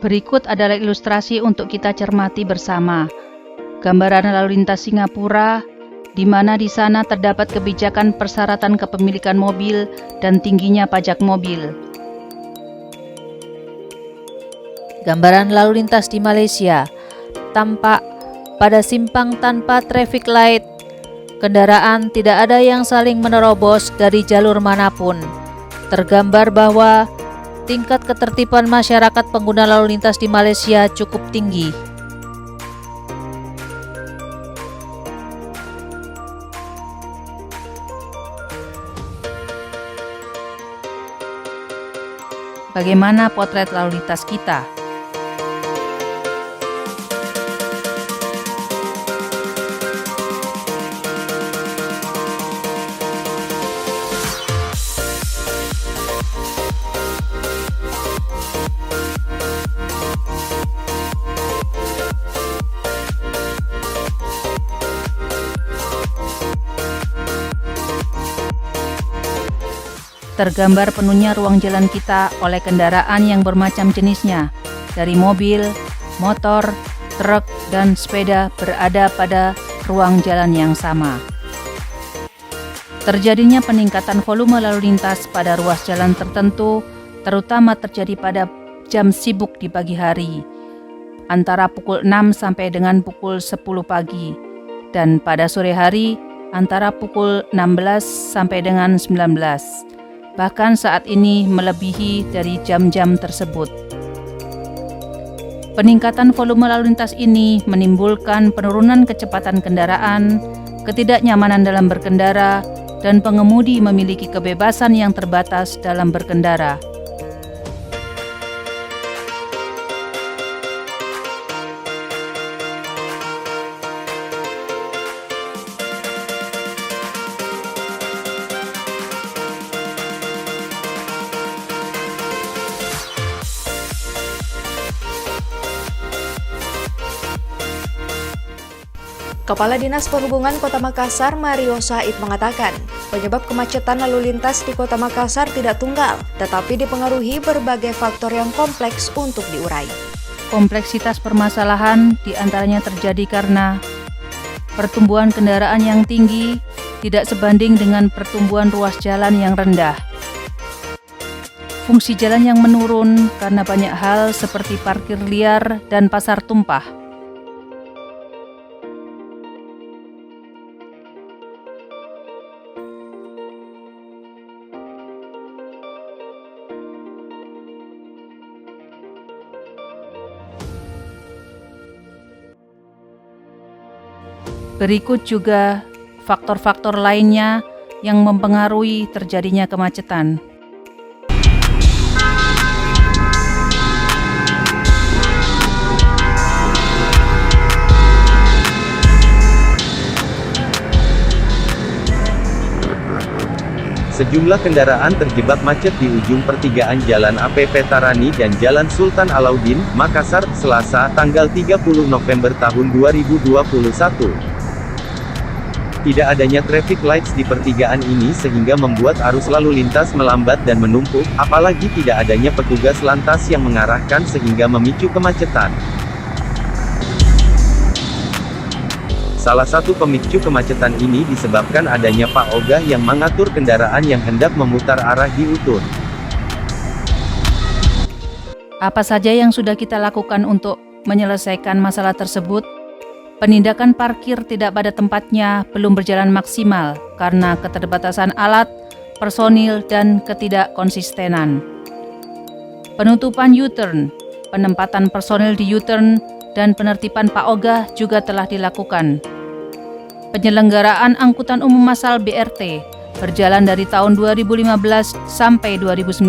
Berikut adalah ilustrasi untuk kita cermati bersama. Gambaran lalu lintas Singapura, di mana di sana terdapat kebijakan persyaratan kepemilikan mobil dan tingginya pajak mobil. Gambaran lalu lintas di Malaysia tampak pada simpang tanpa traffic light. Kendaraan tidak ada yang saling menerobos dari jalur manapun. Tergambar bahwa tingkat ketertiban masyarakat pengguna lalu lintas di Malaysia cukup tinggi. Bagaimana potret lalu lintas kita? Tergambar penuhnya ruang jalan kita oleh kendaraan yang bermacam jenisnya, dari mobil, motor, truk, dan sepeda berada pada ruang jalan yang sama. Terjadinya peningkatan volume lalu lintas pada ruas jalan tertentu, terutama terjadi pada jam sibuk di pagi hari, antara pukul 6 sampai dengan pukul 10 pagi, dan pada sore hari antara pukul 16 sampai dengan 19. Bahkan saat ini melebihi dari jam-jam tersebut. Peningkatan volume lalu lintas ini menimbulkan penurunan kecepatan kendaraan, ketidaknyamanan dalam berkendara, dan pengemudi memiliki kebebasan yang terbatas dalam berkendara. Kepala Dinas Perhubungan Kota Makassar, Mario Said mengatakan, penyebab kemacetan lalu lintas di Kota Makassar tidak tunggal, tetapi dipengaruhi berbagai faktor yang kompleks untuk diurai. Kompleksitas permasalahan diantaranya terjadi karena pertumbuhan kendaraan yang tinggi tidak sebanding dengan pertumbuhan ruas jalan yang rendah. Fungsi jalan yang menurun karena banyak hal seperti parkir liar dan pasar tumpah. Berikut juga faktor-faktor lainnya yang mempengaruhi terjadinya kemacetan. Sejumlah kendaraan terjebak macet di ujung pertigaan Jalan APP Tarani dan Jalan Sultan Alauddin, Makassar, Selasa, tanggal 30 November tahun 2021. Tidak adanya traffic lights di pertigaan ini sehingga membuat arus lalu lintas melambat dan menumpuk, apalagi tidak adanya petugas lantas yang mengarahkan sehingga memicu kemacetan. Salah satu pemicu kemacetan ini disebabkan adanya Pak Ogah yang mengatur kendaraan yang hendak memutar arah di Utun. Apa saja yang sudah kita lakukan untuk menyelesaikan masalah tersebut? Penindakan parkir tidak pada tempatnya belum berjalan maksimal karena keterbatasan alat, personil, dan ketidakkonsistenan. Penutupan U-turn, penempatan personil di U-turn, dan penertiban Pak Ogah juga telah dilakukan. Penyelenggaraan angkutan umum massal BRT berjalan dari tahun 2015 sampai 2019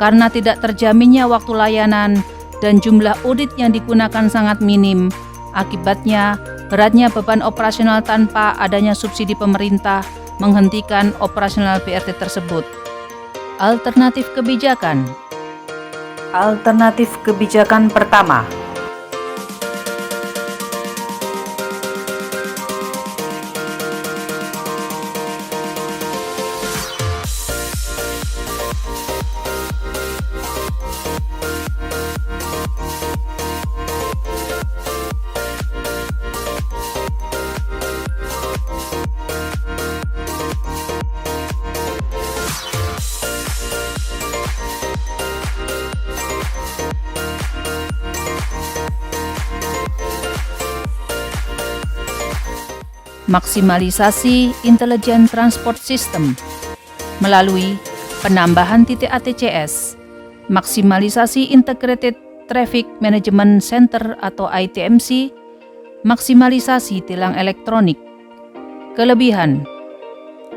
karena tidak terjaminnya waktu layanan dan jumlah unit yang digunakan sangat minim. Akibatnya, beratnya beban operasional tanpa adanya subsidi pemerintah menghentikan operasional BRT tersebut. Alternatif kebijakan. Alternatif kebijakan pertama, maksimalisasi Intelligent Transport System melalui penambahan titik ATCS, maksimalisasi Integrated Traffic Management Center atau ITMC, maksimalisasi tilang elektronik. Kelebihan: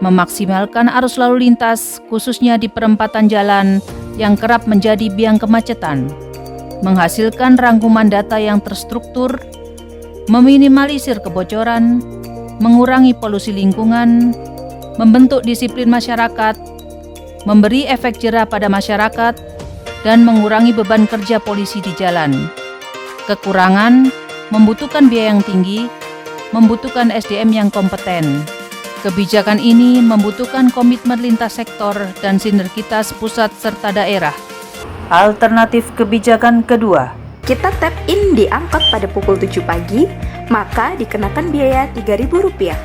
memaksimalkan arus lalu lintas khususnya di perempatan jalan yang kerap menjadi biang kemacetan, menghasilkan rangkuman data yang terstruktur, meminimalisir kebocoran, mengurangi polusi lingkungan, membentuk disiplin masyarakat, memberi efek jera pada masyarakat, dan mengurangi beban kerja polisi di jalan. Kekurangan: membutuhkan biaya yang tinggi, membutuhkan SDM yang kompeten. Kebijakan ini membutuhkan komitmen lintas sektor dan sinergitas pusat serta daerah. Alternatif kebijakan kedua, Kita tap in di angkot pada pukul 7 pagi, maka dikenakan biaya Rp3.000.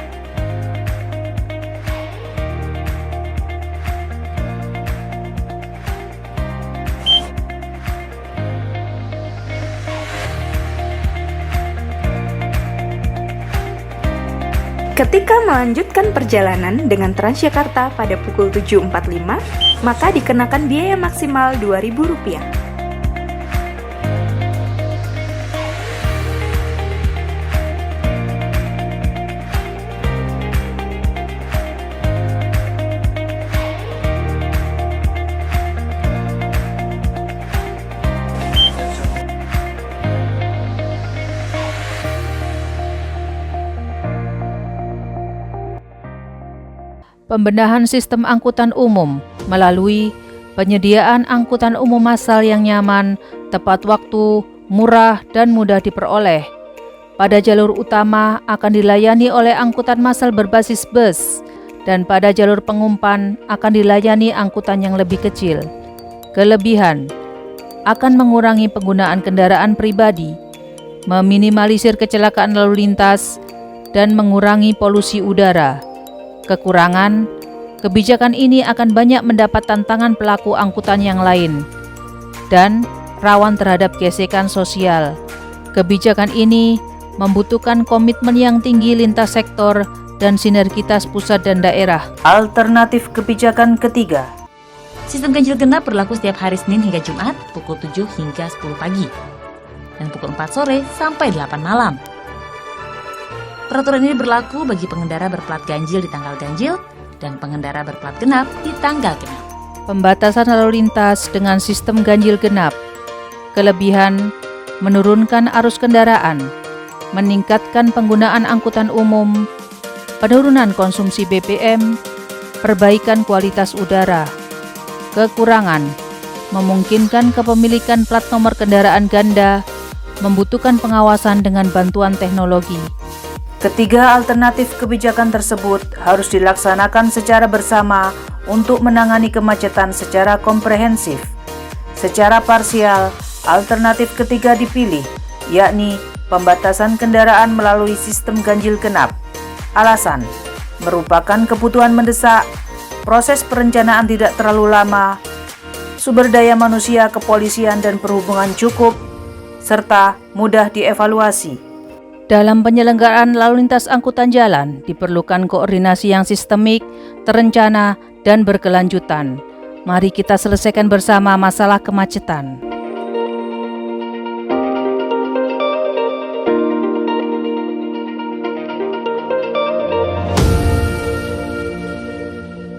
Ketika melanjutkan perjalanan dengan Transjakarta pada pukul 7.45, maka dikenakan biaya maksimal Rp2.000. Pembenahan sistem angkutan umum melalui penyediaan angkutan umum massal yang nyaman, tepat waktu, murah, dan mudah diperoleh. Pada jalur utama akan dilayani oleh angkutan massal berbasis bus, dan pada jalur pengumpan akan dilayani angkutan yang lebih kecil. Kelebihan: akan mengurangi penggunaan kendaraan pribadi, meminimalisir kecelakaan lalu lintas, dan mengurangi polusi udara. Kekurangan: kebijakan ini akan banyak mendapat tantangan pelaku angkutan yang lain dan rawan terhadap gesekan sosial. Kebijakan ini membutuhkan komitmen yang tinggi lintas sektor dan sinergitas pusat dan daerah. Alternatif kebijakan ketiga, Sistem ganjil genap berlaku setiap hari Senin hingga Jumat pukul 7 hingga 10 pagi dan pukul 4 sore sampai 8 malam. Peraturan ini berlaku bagi pengendara berplat ganjil di tanggal ganjil dan pengendara berplat genap di tanggal genap. Pembatasan lalu lintas dengan sistem ganjil genap. Kelebihan: menurunkan arus kendaraan, meningkatkan penggunaan angkutan umum, penurunan konsumsi BBM, perbaikan kualitas udara. Kekurangan: memungkinkan kepemilikan plat nomor kendaraan ganda, membutuhkan pengawasan dengan bantuan teknologi. ketiga alternatif kebijakan tersebut harus dilaksanakan secara bersama untuk menangani kemacetan secara komprehensif. Secara parsial, alternatif ketiga dipilih, yakni pembatasan kendaraan melalui sistem ganjil genap. Alasan: merupakan kebutuhan mendesak, proses perencanaan tidak terlalu lama, sumber daya manusia, kepolisian, dan perhubungan cukup, serta mudah dievaluasi. Dalam penyelenggaraan lalu lintas angkutan jalan, diperlukan koordinasi yang sistemik, terencana, dan berkelanjutan. Mari kita selesaikan bersama masalah kemacetan.